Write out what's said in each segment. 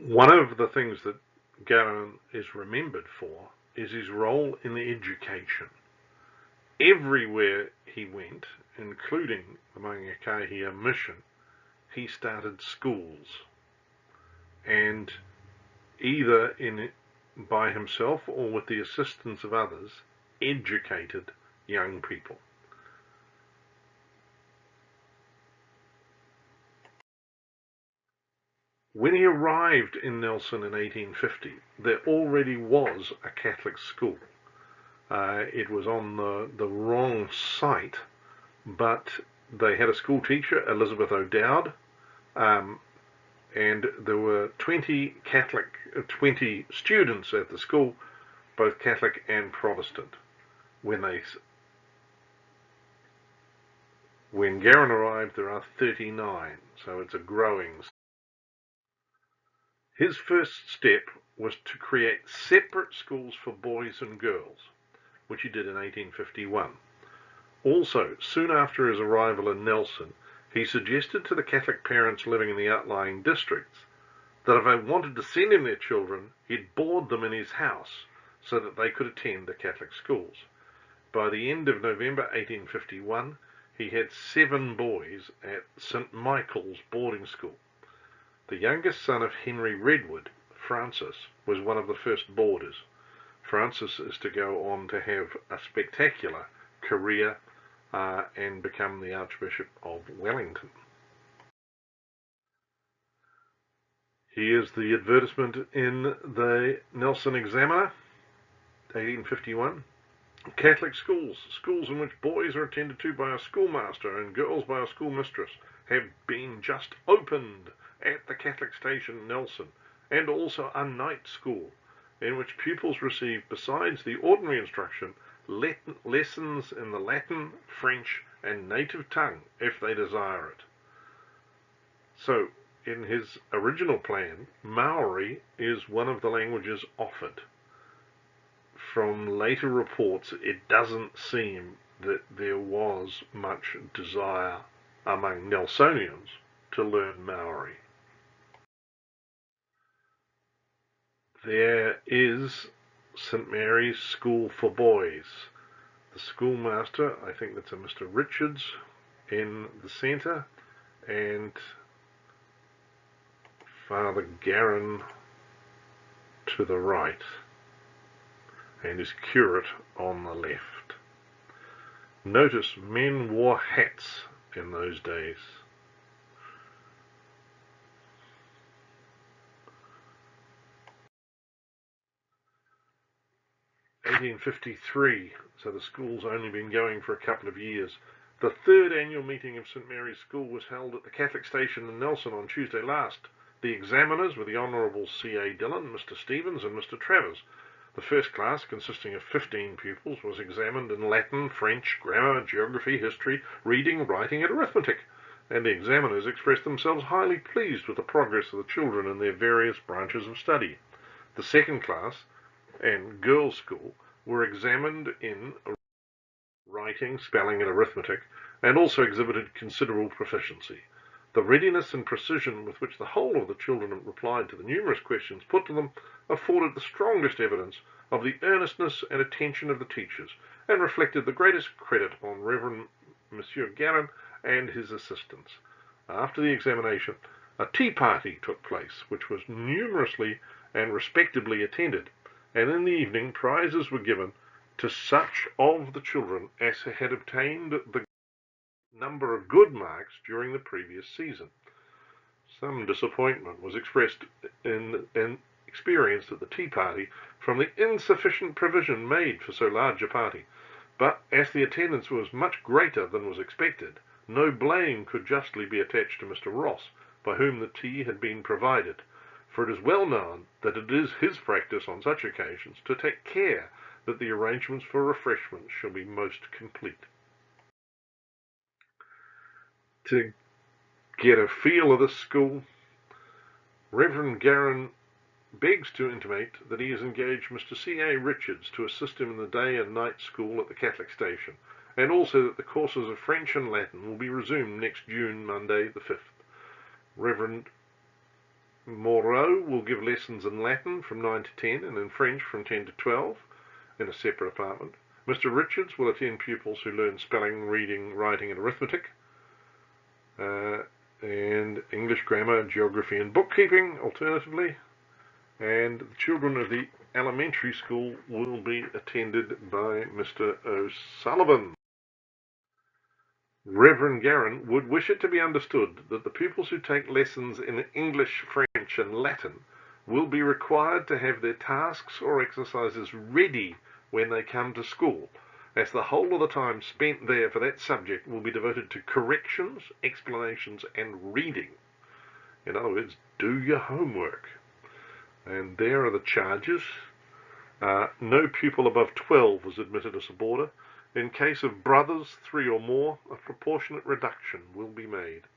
One of the things that Garin is remembered for is his role in the education. Everywhere he went, including the Maungakahia mission, he started schools, and either by himself or with the assistance of others, educated young people. When he arrived in Nelson in 1850, there already was a Catholic school. It was on the wrong site, but they had a school teacher, Elizabeth O'Dowd, and there were 20 students at the school, both Catholic and Protestant. When Garin arrived, there are 39, so it's a growing. His first step was to create separate schools for boys and girls, which he did in 1851. Also, soon after his arrival in Nelson, he suggested to the Catholic parents living in the outlying districts that if they wanted to send in their children, he'd board them in his house so that they could attend the Catholic schools. By the end of November 1851, he had 7 boys at St. Michael's boarding school. The youngest son of Henry Redwood, Francis, was one of the first boarders. Francis is to go on to have a spectacular career and become the Archbishop of Wellington. Here's the advertisement in the Nelson Examiner, 1851. Catholic schools, schools in which boys are attended to by a schoolmaster and girls by a schoolmistress, have been just opened at the Catholic station Nelson, and also a night school, in which pupils receive, besides the ordinary instruction, lessons in the Latin, French, and native tongue, if they desire it. So, in his original plan, Maori is one of the languages offered. From later reports, it doesn't seem that there was much desire among Nelsonians to learn Maori. There is St. Mary's School for Boys. The schoolmaster, I think that's a Mr. Richards, in the centre, and Father Garin to the right, and his curate on the left. Notice men wore hats in those days. (1853), so the school's only been going for a couple of years. The 3rd annual meeting of St. Mary's School was held at the Catholic station in Nelson on Tuesday last. The examiners were the Honourable C.A. Dillon, Mr. Stevens, and Mr. Travers. The first class, consisting of 15 pupils, was examined in Latin, French, grammar, geography, history, reading, writing, and arithmetic, and the examiners expressed themselves highly pleased with the progress of the children in their various branches of study. The second class and girls' school were examined in writing, spelling, and arithmetic, and also exhibited considerable proficiency. The readiness and precision with which the whole of the children replied to the numerous questions put to them afforded the strongest evidence of the earnestness and attention of the teachers, and reflected the greatest credit upon Reverend Monsieur Garin and his assistants. After the examination, a tea party took place, which was numerously and respectably attended, and in the evening prizes were given to such of the children as had obtained the number of good marks during the previous season. Some disappointment was expressed and experienced at the tea party from the insufficient provision made for so large a party, but as the attendance was much greater than was expected, no blame could justly be attached to Mr. Ross, by whom the tea had been provided, for it is well known that it is his practice on such occasions to take care that the arrangements for refreshments shall be most complete. To get a feel of this school, Reverend Garin begs to intimate that he has engaged Mr. C.A. Richards to assist him in the day and night school at the Catholic station, and also that the courses of French and Latin will be resumed next June, Monday the 5th. Reverend Moreau will give lessons in Latin from 9 to 10 and in French from 10 to 12 in a separate apartment. Mr. Richards will attend pupils who learn spelling, reading, writing and arithmetic, and English grammar, geography and bookkeeping alternatively. And the children of the elementary school will be attended by Mr. O'Sullivan. Reverend Garin would wish it to be understood that the pupils who take lessons in English, French and Latin will be required to have their tasks or exercises ready when they come to school, as the whole of the time spent there for that subject will be devoted to corrections, explanations and reading. In other words, do your homework. And there are the charges. No pupil above 12 was admitted as a boarder. In case of brothers, 3 or more, a proportionate reduction will be made. It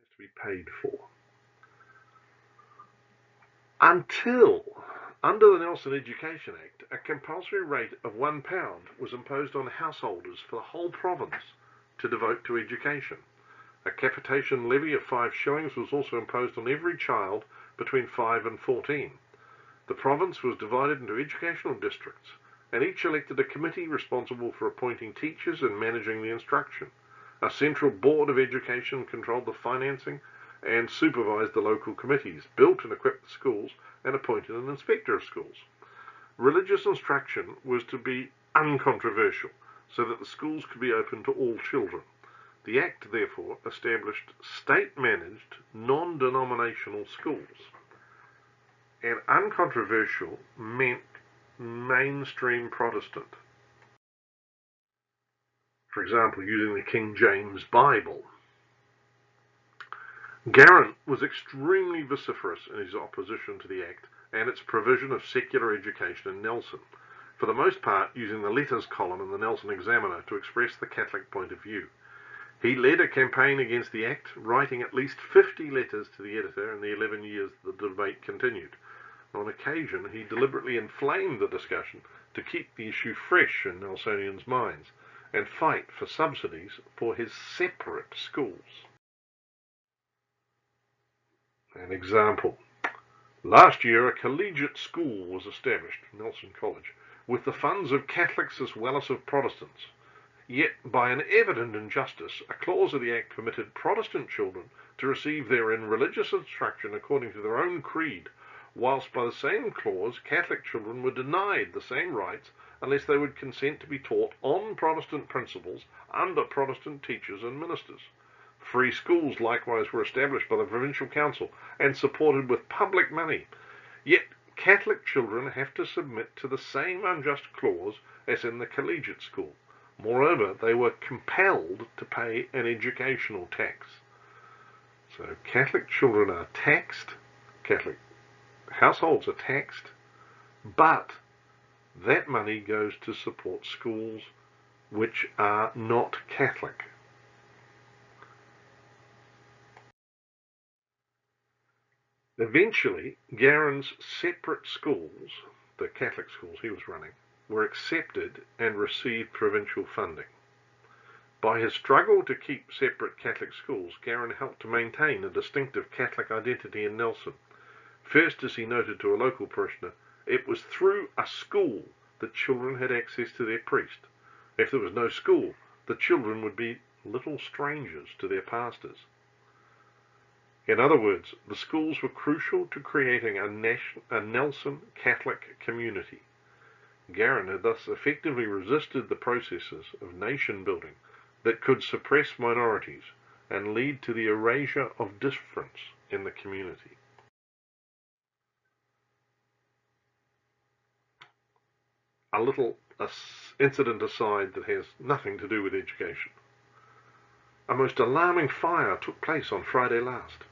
has to be paid for. Until, under the Nelson Education Act, a compulsory rate of £1 was imposed on householders for the whole province to devote to education. A capitation levy of 5 shillings was also imposed on every child between 5 and 14. The province was divided into educational districts, and each elected a committee responsible for appointing teachers and managing the instruction. A central board of education controlled the financing and supervised the local committees, built and equipped the schools, and appointed an inspector of schools. Religious instruction was to be uncontroversial, so that the schools could be open to all children. The Act, therefore, established state-managed, non-denominational schools. And uncontroversial meant mainstream Protestant. For example, using the King James Bible. Garin was extremely vociferous in his opposition to the Act and its provision of secular education in Nelson, for the most part using the letters column in the Nelson Examiner to express the Catholic point of view. He led a campaign against the Act, writing at least 50 letters to the editor in the 11 years the debate continued. On occasion, he deliberately inflamed the discussion to keep the issue fresh in Nelsonians' minds and fight for subsidies for his separate schools. An example. Last year, a collegiate school was established, Nelson College, with the funds of Catholics as well as of Protestants. Yet, by an evident injustice, a clause of the Act permitted Protestant children to receive therein religious instruction according to their own creed, whilst by the same clause Catholic children were denied the same rights unless they would consent to be taught on Protestant principles under Protestant teachers and ministers. Free schools likewise were established by the Provincial Council and supported with public money. Yet Catholic children have to submit to the same unjust clause as in the collegiate school. Moreover, they were compelled to pay an educational tax. So Catholic children are taxed, Catholic households are taxed, but that money goes to support schools which are not Catholic. Eventually, Garin's separate schools, the Catholic schools he was running, were accepted and received provincial funding. By his struggle to keep separate Catholic schools, Garin helped to maintain a distinctive Catholic identity in Nelson. First, as he noted to a local parishioner, it was through a school that children had access to their priest. If there was no school, the children would be little strangers to their pastors. In other words, the schools were crucial to creating a Nelson Catholic community. Garin had thus effectively resisted the processes of nation building that could suppress minorities and lead to the erasure of difference in the community. A little incident aside that has nothing to do with education. A most alarming fire took place on Friday last.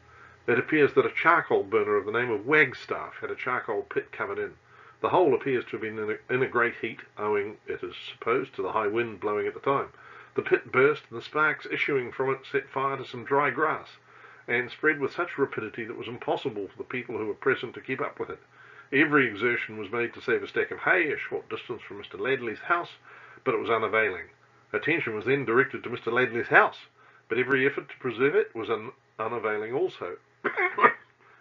It appears that a charcoal burner of the name of Wagstaff had a charcoal pit covered in. The whole appears to have been in a great heat, owing, it is supposed, to the high wind blowing at the time. The pit burst, and the sparks issuing from it set fire to some dry grass, and spread with such rapidity that it was impossible for the people who were present to keep up with it. Every exertion was made to save a stack of hay a short distance from Mr. Ladley's house, but it was unavailing. Attention was then directed to Mr. Ladley's house, but every effort to preserve it was unavailing also,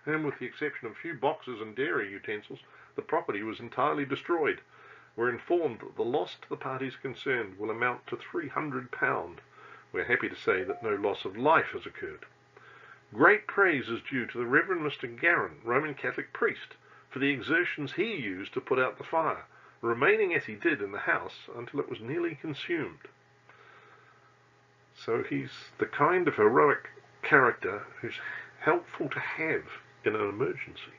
and with the exception of a few boxes and dairy utensils, the property was entirely destroyed. We're informed that the loss to the parties concerned will amount to £300. We're happy to say that no loss of life has occurred. Great praise is due to the Reverend Mr. Garin, Roman Catholic priest, for the exertions he used to put out the fire, remaining as he did in the house until it was nearly consumed. So he's the kind of heroic character who's helpful to have in an emergency.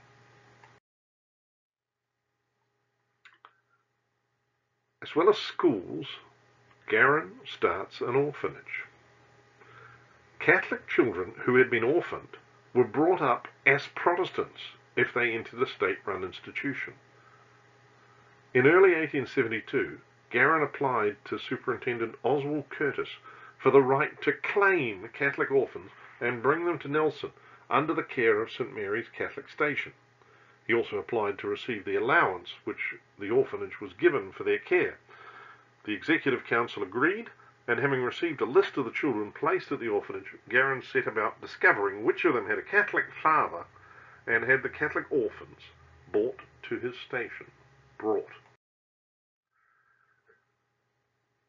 As well as schools, Garin starts an orphanage. Catholic children who had been orphaned were brought up as Protestants if they entered a state-run institution. In early 1872, Garin applied to Superintendent Oswald Curtis for the right to claim Catholic orphans and bring them to Nelson under the care of St. Mary's Catholic Station. He also applied to receive the allowance which the orphanage was given for their care. The Executive Council agreed, and having received a list of the children placed at the orphanage, Garin set about discovering which of them had a Catholic father and had the Catholic orphans brought to his station.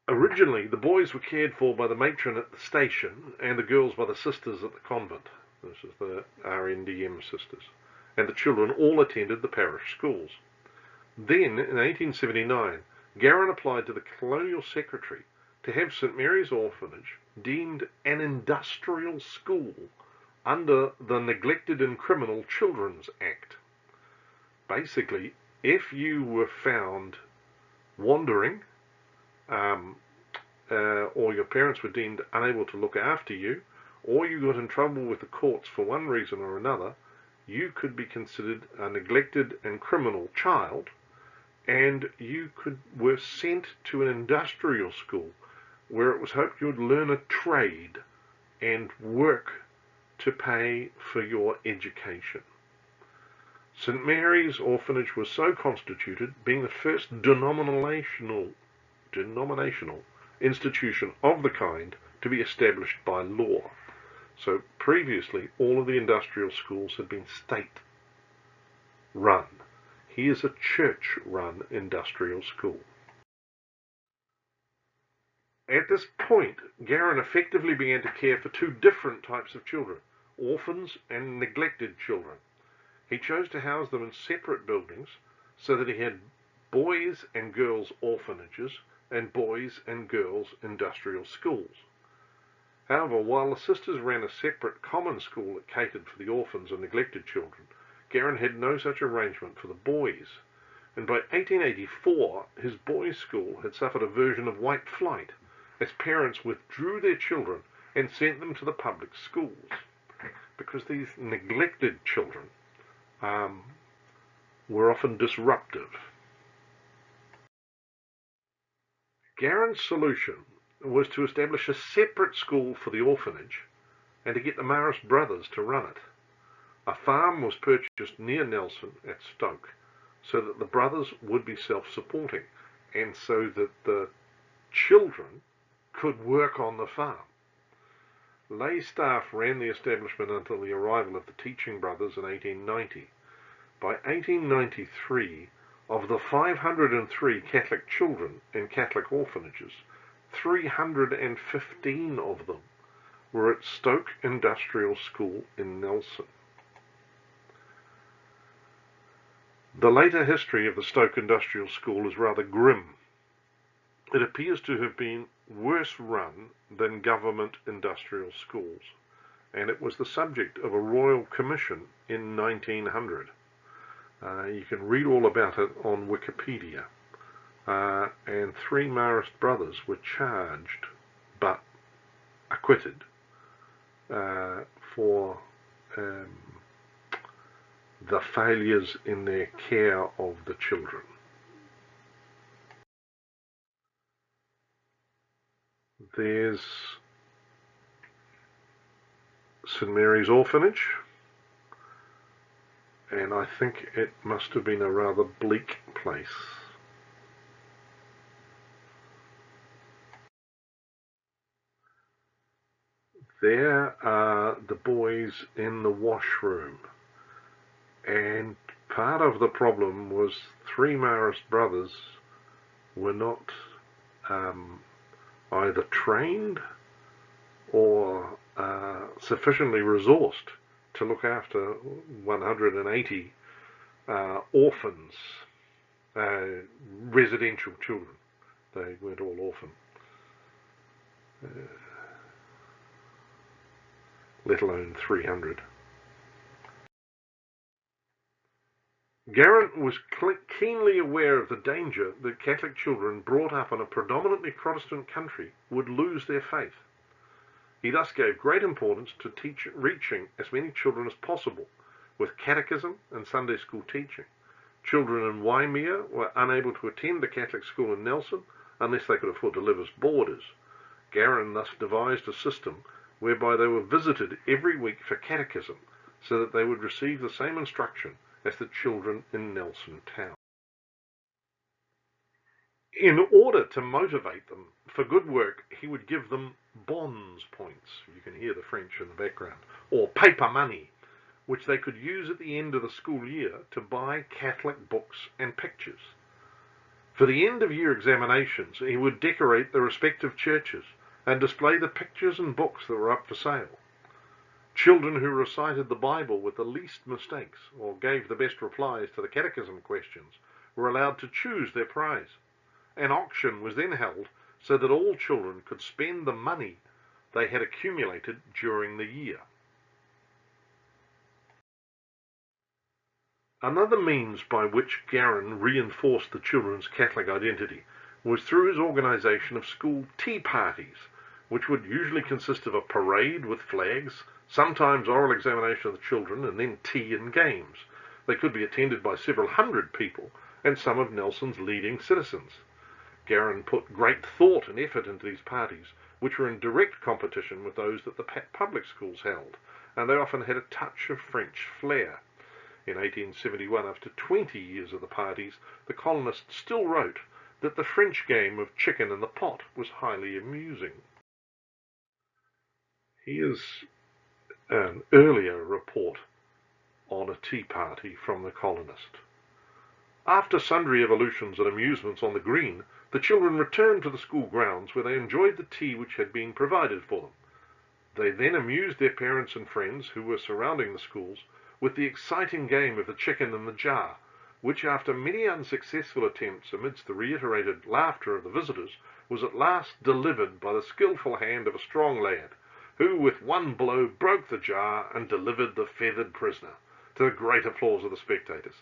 Originally, the boys were cared for by the matron at the station and the girls by the sisters at the convent. This is the RNDM sisters. And the children all attended the parish schools. Then, in 1879, Garin applied to the Colonial Secretary to have St. Mary's Orphanage deemed an industrial school under the Neglected and Criminal Children's Act. Basically, if you were found wandering, or your parents were deemed unable to look after you, or you got in trouble with the courts for one reason or another, you could be considered a neglected and criminal child, and you were sent to an industrial school where it was hoped you would learn a trade and work to pay for your education. St. Mary's Orphanage was so constituted, being the first denominational institution of the kind to be established by law. So previously, all of the industrial schools had been state-run. He is a church-run industrial school. At this point, Garin effectively began to care for two different types of children, orphans and neglected children. He chose to house them in separate buildings so that he had boys and girls orphanages and boys and girls industrial schools. However, while the sisters ran a separate common school that catered for the orphans and neglected children, Garin had no such arrangement for the boys, and by 1884 his boys' school had suffered a version of white flight, as parents withdrew their children and sent them to the public schools, because these neglected children were often disruptive. Garin's solution was to establish a separate school for the orphanage and to get the Maris brothers to run it. A farm was purchased near Nelson at Stoke so that the brothers would be self-supporting and so that the children could work on the farm. Lay staff ran the establishment until the arrival of the teaching brothers in 1890. By 1893, of the 503 Catholic children in Catholic orphanages, 315 of them were at Stoke Industrial School in Nelson. The later history of the Stoke Industrial School is rather grim. It appears to have been worse run than government industrial schools, and it was the subject of a royal commission in 1900. You can read all about it on Wikipedia. And 3 Marist brothers were charged, but acquitted, for the failures in their care of the children. There's St. Mary's Orphanage, and I think it must have been a rather bleak place. There are the boys in the washroom, and part of the problem was three Marist brothers were not either trained or sufficiently resourced to look after 180 orphans, residential children. They weren't all orphan, let alone 300. Garin was keenly aware of the danger that Catholic children brought up in a predominantly Protestant country would lose their faith. He thus gave great importance to reaching as many children as possible with catechism and Sunday school teaching. Children in Waimea were unable to attend the Catholic school in Nelson unless they could afford to live as boarders. Garin thus devised a system whereby they were visited every week for catechism so that they would receive the same instruction as the children in Nelson town. In order to motivate them for good work, he would give them bons points, you can hear the French in the background, or paper money, which they could use at the end of the school year to buy Catholic books and pictures. For the end of year examinations, he would decorate the respective churches and display the pictures and books that were up for sale. Children who recited the Bible with the least mistakes or gave the best replies to the catechism questions were allowed to choose their prize. An auction was then held so that all children could spend the money they had accumulated during the year. Another means by which Garin reinforced the children's Catholic identity was through his organisation of school tea parties, which would usually consist of a parade with flags, sometimes oral examination of the children, and then tea and games. They could be attended by several hundred people and some of Nelson's leading citizens. Garin put great thought and effort into these parties, which were in direct competition with those that the public schools held, and they often had a touch of French flair. In 1871, after 20 years of the parties, the colonists still wrote that the French game of chicken in the pot was highly amusing. Here's an earlier report on a tea party from the colonist. After sundry evolutions and amusements on the green, the children returned to the school grounds where they enjoyed the tea which had been provided for them. They then amused their parents and friends who were surrounding the schools with the exciting game of the chicken in the jar, which after many unsuccessful attempts amidst the reiterated laughter of the visitors was at last delivered by the skilful hand of a strong lad, who with one blow broke the jar and delivered the feathered prisoner, to the great applause of the spectators.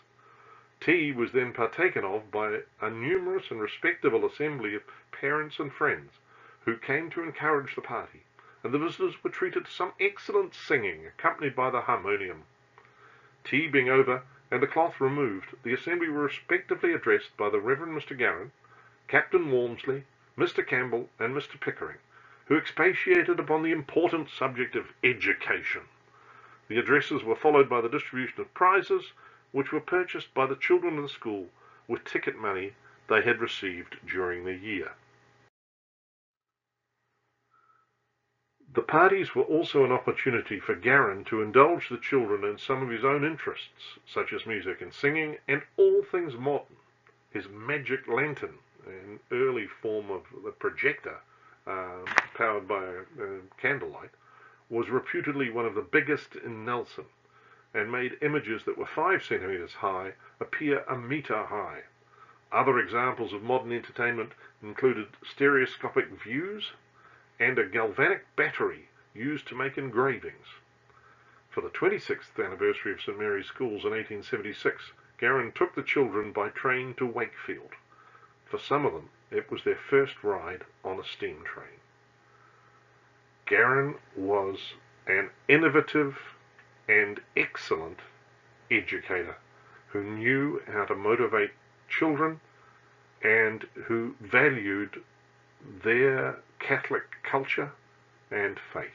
Tea was then partaken of by a numerous and respectable assembly of parents and friends, who came to encourage the party, and the visitors were treated to some excellent singing, accompanied by the harmonium. Tea being over, and the cloth removed, the assembly were respectively addressed by the Reverend Mr. Garin, Captain Walmsley, Mr. Campbell, and Mr. Pickering, who expatiated upon the important subject of education. The addresses were followed by the distribution of prizes, which were purchased by the children of the school with ticket money they had received during the year. The parties were also an opportunity for Garin to indulge the children in some of his own interests, such as music and singing, and all things modern. His magic lantern, an early form of the projector, powered by candlelight, was reputedly one of the biggest in Nelson, and made images that were 5 centimeters high appear a meter high. Other examples of modern entertainment included stereoscopic views and a galvanic battery used to make engravings. For the 26th anniversary of St. Mary's Schools in 1876, Garin took the children by train to Wakefield. For some of them, it was their first ride on a steam train. Garin was an innovative and excellent educator who knew how to motivate children and who valued their Catholic culture and faith.